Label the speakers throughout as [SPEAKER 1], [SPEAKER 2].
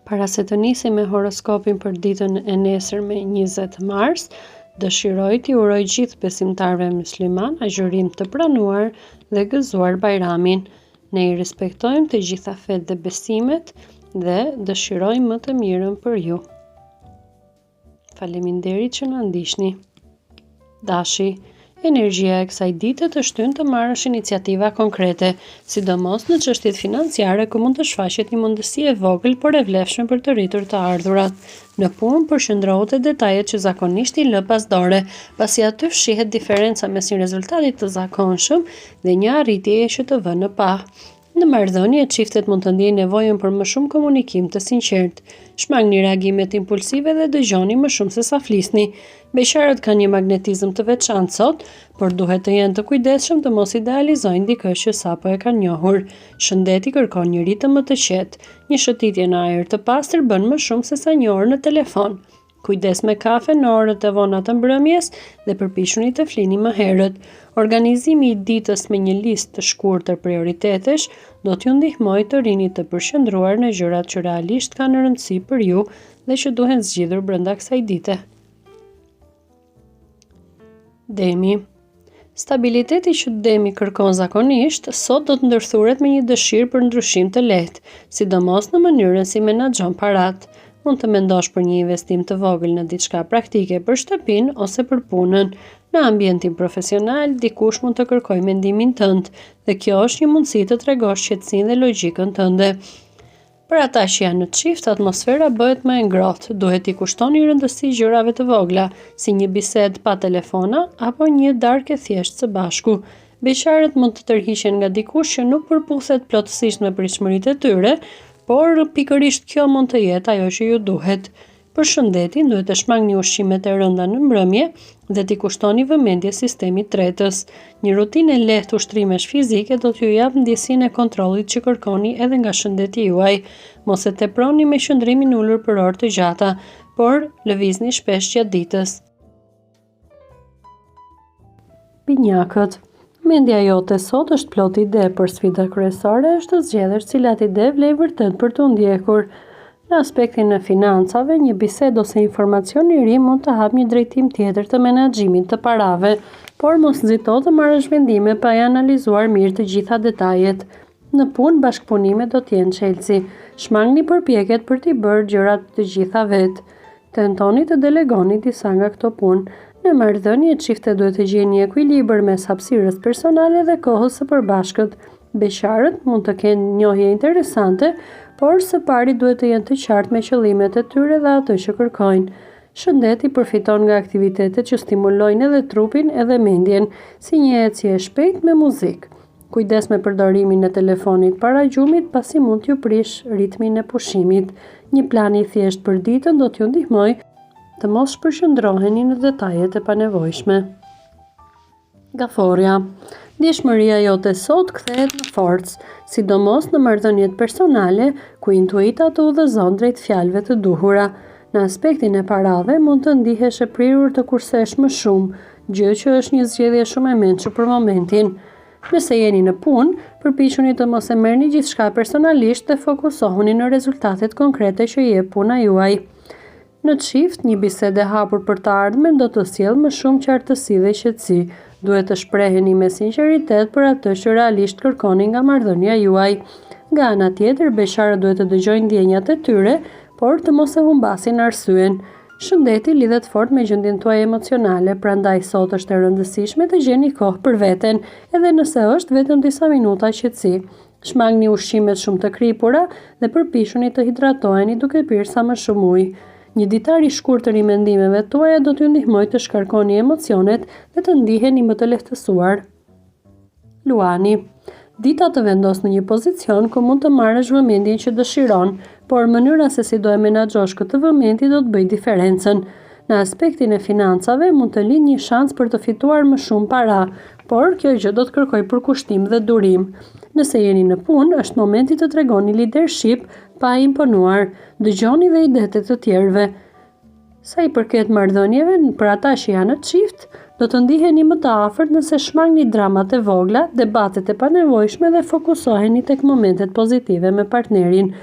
[SPEAKER 1] Para se të nisi me horoskopin për ditën e nesërme 20 mars, dëshiroj t'i uroj gjithë besimtarëve musliman agjërim të pranuar dhe gëzuar Bajramin. Ne i respektojmë të gjitha fetë dhe besimet dhe dëshirojmë më të mirën për ju. Faleminderit që na ndiqni. Dashi, energjia e kësaj dite të shtyn të marrësh iniciativa konkrete, sidomos në çështjet financiare ku mund të shfaqet një mundësi e vogël por e vlefshme për të rritur të ardhurat. Në punë përqendrohu te detajet që zakonisht i lë pas dore, pasi aty fshihet diferenca mes një rezultati të zakonshëm dhe një arritjeje që të vënë në pa. Në marrëdhënie, çiftet mund të ndiejnë nevojën për më shumë komunikim të sinqertë. Shmangni reagimet impulsive dhe dëgjoni më shumë se sa flisni. Beqarët kanë një magnetizëm të veçantë sot, por duhet të jenë të kujdesshëm të mos idealizojnë dikë që sapo e kanë njohur. Shëndeti kërkon një ritëm më të qetë. Një shëtitje në ajër të pastër bën më shumë se sa një orë në telefon. Kujdes me kafe në orët e vona të mbrëmjes dhe përpiquni të flini më herët. Organizimi i ditës me një listë të shkurtër prioritetesh do t'ju ndihmojë të rini të përqendruar në gjërat që realisht kanë rëndësi për ju dhe që duhen zgjidhur brenda kësaj dite. Demi. Stabiliteti që Demi kërkon zakonisht, sot do të ndërthuret me një dëshirë për ndryshim të lehtë, sidomos në mënyrën si menaxhon paratë. Mund të mendosh për një investim të vogël në diçka praktike për shtëpinë ose për punën. Në ambientin profesional, dikush mund të kërkojë mendimin tënd, dhe kjo është një mundësi të tregosh qetësinë dhe logjikën tënde. Për ata që janë në çift, atmosfera bëhet më e ngrohtë, duhet i kushtoni rëndësi gjërave të vogla, si një bisedë pa telefona apo një darkë e thjeshtë së bashku. Beqarët mund të tërhiqen nga dikush që nuk përputhet plotësisht me pritshmëritë e tyre, por pikërisht kjo mund të jetë ajo që ju duhet. Për shëndetin, duhet të shmangni ushqimet e rënda në mbrëmje dhe t'i kushtoni vëmendje sistemit tretës. Një rutinë e lehtë ushtrimesh fizike do t'ju jap ndjesinë e kontrollit që kërkoni edhe nga shëndeti juaj. Mos e teproni me qëndrimin ulur për orë të gjata, por lëvizni shpesh gjatë ditës. Binjakët. Mendja jote sot është plot ide, për sfida kryesore është të zgjedhësh cilat ide vlej vërtet për të ndjekur. Në aspektin e financave, një bisedë ose informacion i ri mund të hap një drejtim tjetër të menaxhimit të parave, por mos nxito të marrësh vendime pa i analizuar mirë të gjitha detajet. Në punë, bashkëpunimet do të jenë çelësi. Shmangni përpjekjet për t'i bërë gjërat të gjitha vetë. Tentoni të delegoni disa nga këto punë. Në marrëdhënie, çiftet duhet të gjejnë një ekuilibër mes hapësirës personale dhe kohës së përbashkët. Beqarët mund të kenë njohje interesante, por së pari duhet të jenë të qartë me qëllimet e tyre dhe atë që kërkojnë. Shëndeti përfiton nga aktivitetet që stimulojnë edhe trupin edhe mendjen, si një ecje e shpejtë me muzikë. Kujdes me përdorimin e telefonit para gjumit, pasi mund t'ju prish ritmin e pushimit. Një plan i thjesht për ditën do t'ju ndihmojë të mos shpërqendroheni në detajet e panevojshme. Gaforja. Ndjeshmëria jote sot kthehet në forcë, sidomos në marrëdhëniet personale, ku intuita të udhëzon drejt fjalëve të duhura. Në aspektin e parave, mund të ndihesh e prirur të kursesh më shumë, gjë që është një zgjedhje shumë e mençur për momentin. Nëse jeni në punë, përpiquni të mos e merrni gjithçka personalisht dhe fokusohuni në rezultatet konkrete që jep puna juaj. Në çift, një bisedë e hapur për të ardhmen do të sjellë më shumë qartësi dhe qetësi. Duhet të shpreheni me sinqeritet për atë që realisht kërkoni nga marrëdhënia juaj. Nga ana tjetër, beqarët duhet të dëgjojnë ndjenjat e tyre, por të mos e humbasin arsyen. Shëndeti lidhet fort me gjendjen tuaj emocionale, prandaj sot është e rëndësishme të gjeni kohë për veten, edhe nëse është vetëm disa minuta qetësi. Shmangni ushqimet shumë të kripura dhe përpiquni të hidratoheni duke pirë sa më shumë ujë. Një ditar i shkurtër i mendimeve tuaja do t'ju ndihmojë të shkarkoni emocionet dhe të ndiheni më të lehtësuar. Luani. Dita të vendos në një pozicion ku mund të marrësh vëmendjen që dëshiron, por mënyra se si do e menaxhosh këtë vëmendje do të bëjë diferencën. Në aspektin e financave mund të lindë një shans për të fituar më shumë para, por kjo gjë do të kërkojë përkushtim dhe durim. Nëse jeni në punë, është momenti të tregoni leadership pa imponuar. Dëgjoni dhe idetë të tjerëve. Sa i përket marrëdhënieve, për ata që janë në çift, do të ndiheni më të afërt nëse shmangni dramat e vogla, debatet e panevojshme dhe fokusoheni tek momentet pozitive me partnerin.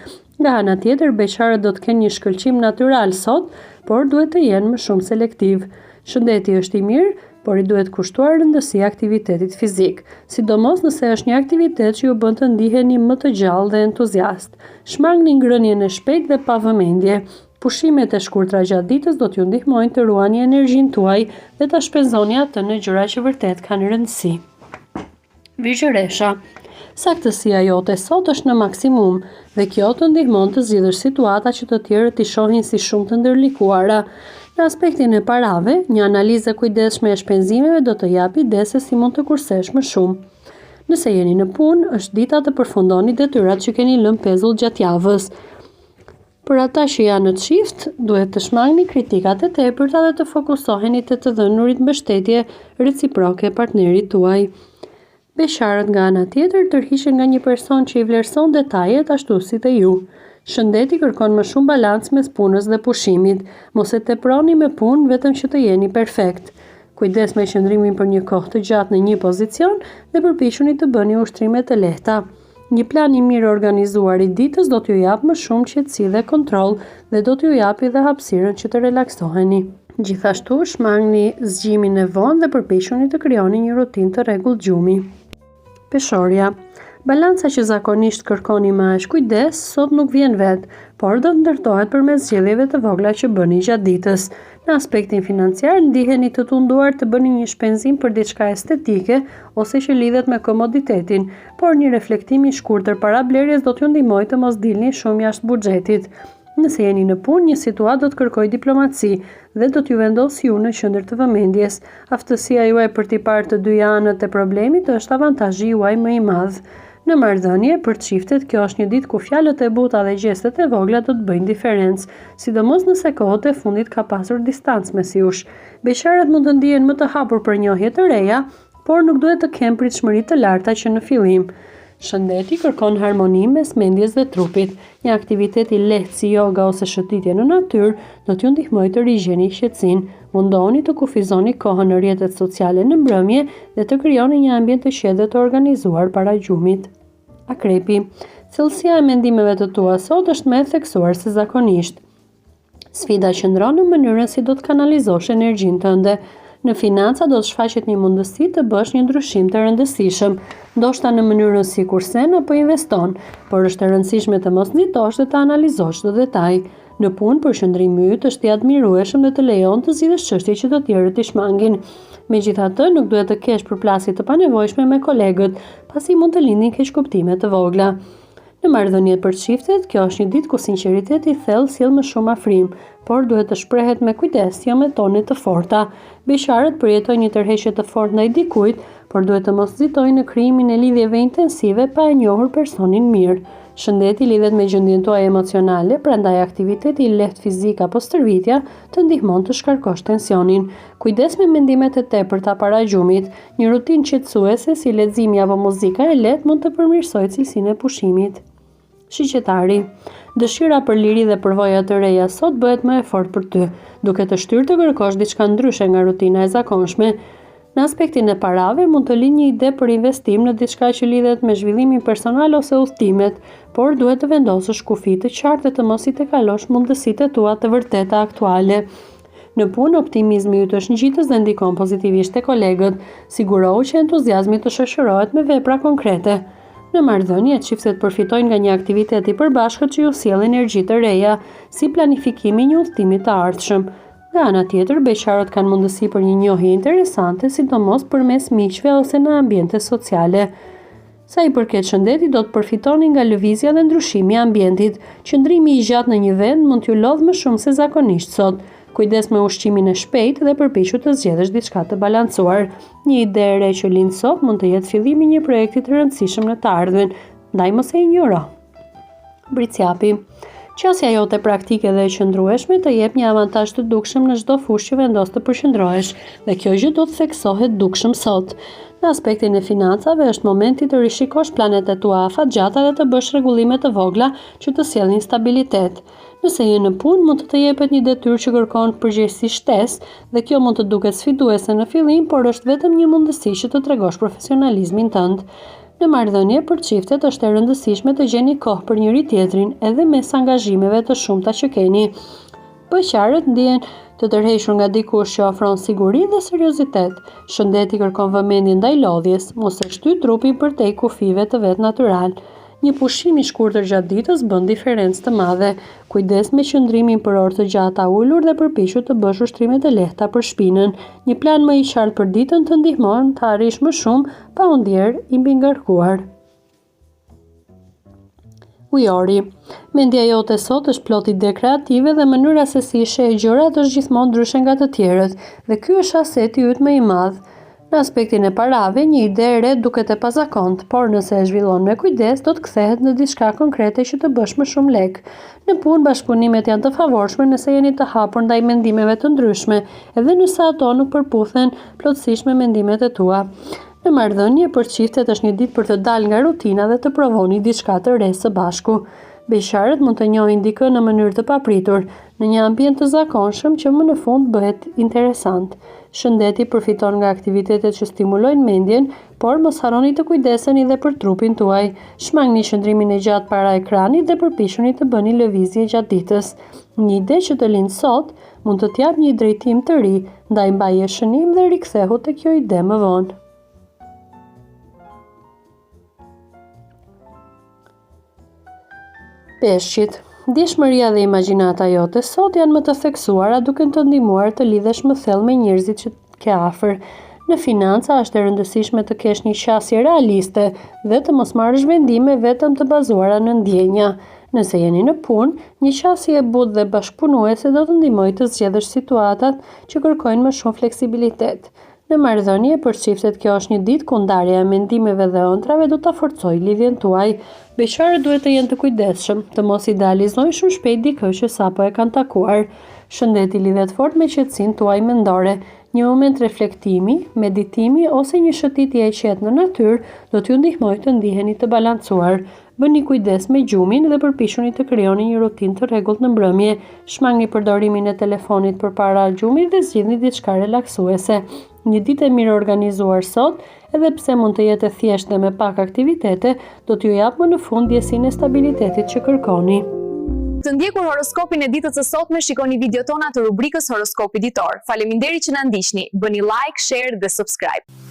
[SPEAKER 1] Nga ana tjetër, beqarët do të kenë një shkëlqim natyral sot, por duhet të jenë më shumë selektiv. Shëndeti është i mirë, por i duhet kushtuar rëndësia aktivitetit fizik, sidomos nëse është një aktivitet që ju bën të ndiheni më të gjallë dhe entuziast. Shmangni ngrënien e shpejtë dhe pa vëmendje. Pushimet e shkurtra gjatë ditës do t'ju ndihmojnë të ruani energjinë tuaj dhe ta shpenzoni atë në gjëra që vërtet kanë rëndësi. Vizhëresha. Saktësia jote sot është në maksimum dhe kjo të ndihmon të zgjidhësh situata që të tjerët i shohin si shumë të ndërlikuara. Në aspektin e parave, një analizë e kujdesshme e shpenzimeve do të japë ide se si mund të kursesh më shumë. Nëse jeni në punë, është dita të përfundoni detyrat që keni lënë pezull gjatë javës. Për ata që janë në çift, duhet të shmangni kritikat e tepërta dhe të fokusoheni te të dhënurit mbështetje reciproke partnerit tuaj. Beqarët nga ana tjetër tërhiqen nga një person që i vlerëson detajet ashtu si dhe ju. Shëndeti kërkon më shumë balans mes punës dhe pushimit. Mos e teproni me punë vetëm që të jeni perfekt. Kujdes me qëndrimin për një kohë të gjatë në një pozicion dhe përpiquni të bëni ushtrime të lehta. Një plan i mirë organizuar i ditës do t'ju jap më shumë qetësi dhe kontroll dhe do t'ju japi dhe hapësirën që të relaksoheni. Gjithashtu, shmangni zgjimin e vonë dhe përpiquni të krijoni një rutinë të rregullt gjumi. Peshorja. Balanca që zakonisht kërkoni me aq kujdes, sot nuk vjen vetë, por do të ndërtohet përmes zgjedhjeve të vogla që bëni gjatë ditës. Në aspektin financiar, ndiheni të tunduar të bëni një shpenzim për diçka estetike ose që lidhet me komoditetin, por një reflektim i shkurtër para blerjes do t'ju ndihmojë të mos dilni shumë jashtë buxhetit. Nëse jeni në punë, një situatë do të kërkojë diplomaci dhe do t'ju vendosë ju në qendër të vëmendjes. Aftësia juaj për t'i parë të dy anët e problemit është avantazhi juaj më i madh. Në marrëdhënie, për çiftet, kjo është një ditë ku fjalët e buta dhe gjestet e vogla do të bëjnë diferencë, sidomos nëse kohët e fundit ka pasur distancë mes jush. Beqarët mund të ndihen më të hapur për njohje të reja, por nuk duhet të kenë pritshmëri të larta që në fillim. Shëndeti kërkon harmoni mes mendjes dhe trupit. Një aktivitet i lehtë si yoga ose shëtitje në natyrë do t'ju ndihmojë të rigjeni qetësinë. Mundohuni të kufizoni kohën në rrjetet sociale në mbrëmje dhe të krijoni një ambient të qetë dhe të organizuar para gjumit. Akrepi. Thellësia e mendimeve të tua sot është më e theksuar se zakonisht. Sfida qëndron në mënyrën si do të kanalizosh energjinë tënde. Në financa do të shfaqet një mundësi të bësh një ndryshim të rëndësishëm, ndoshta në mënyrën si kursen apo investon, por është e rëndësishme të mos nxitosh dhe të analizosh çdo detaj. Në punë, përqendrimi yt është i admirueshëm dhe të lejon të zgjidhësh çështje që të tjerët i shmangin. Megjithatë, nuk duhet të kesh përplasje të panevojshme me kolegët, pasi mund të lindin keqkuptime të vogla. Në marrëdhënie për çiftet, kjo është një ditë ku sinqeriteti i thellë sjell më shumë afrim, por duhet të shprehet me kujdes, jo me tone të forta. Beqarët përjetojnë një tërheqje të fortë ndaj dikujt, por duhet të mos nxitojnë në krijimin e lidhjeve intensive pa e njohur personin mirë. Shëndeti lidhet me gjendjen tuaj emocionale, prandaj aktiviteti i lehtë fizik apo stërvitja të ndihmon të shkarkosh tensionin. Kujdes me mendimet e tepërta para gjumit. Një rutinë qetësuese si leximi apo muzika e lehtë mund të përmirësojë cilësinë e pushimit. Shiqetari. Dëshira për liri dhe përvoja të reja sot bëhet më e fortë për ty, duke të shtyrë të kërkosh diçka ndryshe nga rutina e zakonshme. Në aspektin e parave, mund të linë një ide për investim në diçka që lidhet me zhvillimin personal ose udhëtimet, por duhet të vendosësh kufi të qartë dhe të mos i tekalosh mundësitë tua të vërteta aktuale. Në punë, optimizmi yt është ngjitës dhe ndikon pozitivisht te kolegët. Sigurohu që entuziazmi të shoqërohet me vepra konkrete. Në marrëdhënie, çiftet përfitojnë nga një aktivitet i përbashkët që ju sjell energji të reja, si planifikimi i një udhëtimi të ardhshëm. Nga ana tjetër, beqarët kanë mundësi për një njohje interesante, sidomos përmes miqve ose në ambiente sociale. Sa i përket shëndetit, do të përfitoni nga lëvizja dhe ndryshimi i ambientit. Qëndrimi i gjatë në një vend mund t'ju lodhë më shumë se zakonisht sot. Kujdes me ushqimin e shpejtë dhe përpiqu të zgjedhësh diçka të balancuar. Një ide e re që lind sot mund të jetë fillimi i një projekti të rëndësishëm në të ardhmen, ndaj mos e injoro. Bricjapi. Qasja jote praktike dhe e qëndrueshme të jep një avantazh të dukshëm në çdo fushë që vendos të përqendrohesh, dhe kjo gjë do të theksohet dukshëm sot. Në aspektin e financave është momenti të rishikosh planet e tua afatgjata dhe të bësh rregullime të vogla që të sjellin stabilitet. Nëse je në punë, mund të të jepet një detyrë që kërkon përgjegjësi shtesë dhe kjo mund të duket sfiduese në fillim, por është vetëm një mundësi që të tregosh profesionalizmin tënd. Në marrëdhënie për çiftet është e rëndësishme të gjeni kohë për njëri tjetrin edhe mes angazhimeve të shumta që keni. Beqarët ndihen të tërhequr nga dikush që ofron siguri dhe seriozitet. Shëndeti kërkon vëmendje ndaj lodhjes, mos e shty trupin përtej kufive të vet natyral. Një pushim i shkurtër gjatë ditës bën diferencë të madhe. Kujdes me qëndrimin për orë të gjata ulur dhe përpiqu të bësh ushtrime të lehta për shpinën. Një plan më i qartë për ditën të ndihmon të arrish më shumë pa u ndjerë i mbingarkuar. Ujori. Mendja jote sot është plot ide kreative dhe mënyra se si i sheh gjërat është gjithmonë ndryshe nga të tjerët, dhe ky është aseti yt më i madh. Në aspektin e parave, një ide e re duket e pazakontë, por nëse e zhvillon me kujdes, do të kthehet në diçka konkrete që të bësh më shumë lek. Në punë, bashkëpunimet janë të favorshme nëse jeni të hapur ndaj mendimeve të ndryshme, edhe nëse ato nuk përputhen plotësisht me mendimet e tua. Në marrëdhënie për çiftet është një ditë për të dalë nga rutina dhe të provoni diçka të re së bashku. Beqarët mund të njohin dikë në mënyrë të papritur, në një ambient të zakonshëm që më në fund bëhet interesant. Shëndeti përfiton nga aktivitetet që stimulojnë mendjen, por mos harroni të kujdeseni edhe për trupin tuaj. Shmangni qëndrimin e gjatë para ekranit dhe përpiquni të bëni lëvizje gjatë ditës. Një ide që të lind sot mund të t'jap një drejtim të ri, ndaj mbaje shënim dhe rikthehu te kjo ide më vonë. Peshqit. Djeshmëria dhe imagjinata jote sot janë më të theksuara, duke të ndihmuar të lidhesh më thellë me njerëzit që ke afër. Në financa është e rëndësishme të kesh një qasje realiste dhe të mos marrësh vendime vetëm të bazuara në ndjenja. Nëse jeni në punë, një qasje e butë dhe bashkëpunuese do të ndihmojë të zgjedhësh situatat që kërkojnë më shumë fleksibilitet. Në marrëdhënie për çiftet, kjo është një ditë ku ndarja e mendimeve dhe ëndrave do ta forcojë lidhjen tuaj. Beqarët duhet të jenë të kujdesshëm, të mos idealizojnë shumë shpejt dikë që sapo e kanë takuar. Shëndeti lidhet fort me qetësinë tuaj mendore. Një moment reflektimi, meditimi ose një shëtitje e qetë në natyrë do t'ju ndihmojë të ndiheni të balancuar. Bëni kujdes me gjumin dhe përpiquni të krijoni një rutinë të rregullt në mbrëmje. Shmangni përdorimin e telefonit përpara gjumit dhe zgjidhni diçka relaksuese. Një ditë e mirë organizuar sot, edhe pse mund të jetë e thjeshtë dhe me pak aktivitete, do t'ju jap më në fund ndjesinë e stabilitetit që kërkoni.
[SPEAKER 2] Të ndjekur horoskopin e ditës së sotme, shikoni video tona të rubrikës Horoskopi Ditor. Faleminderit që na ndiqni. Bëni like, share dhe subscribe.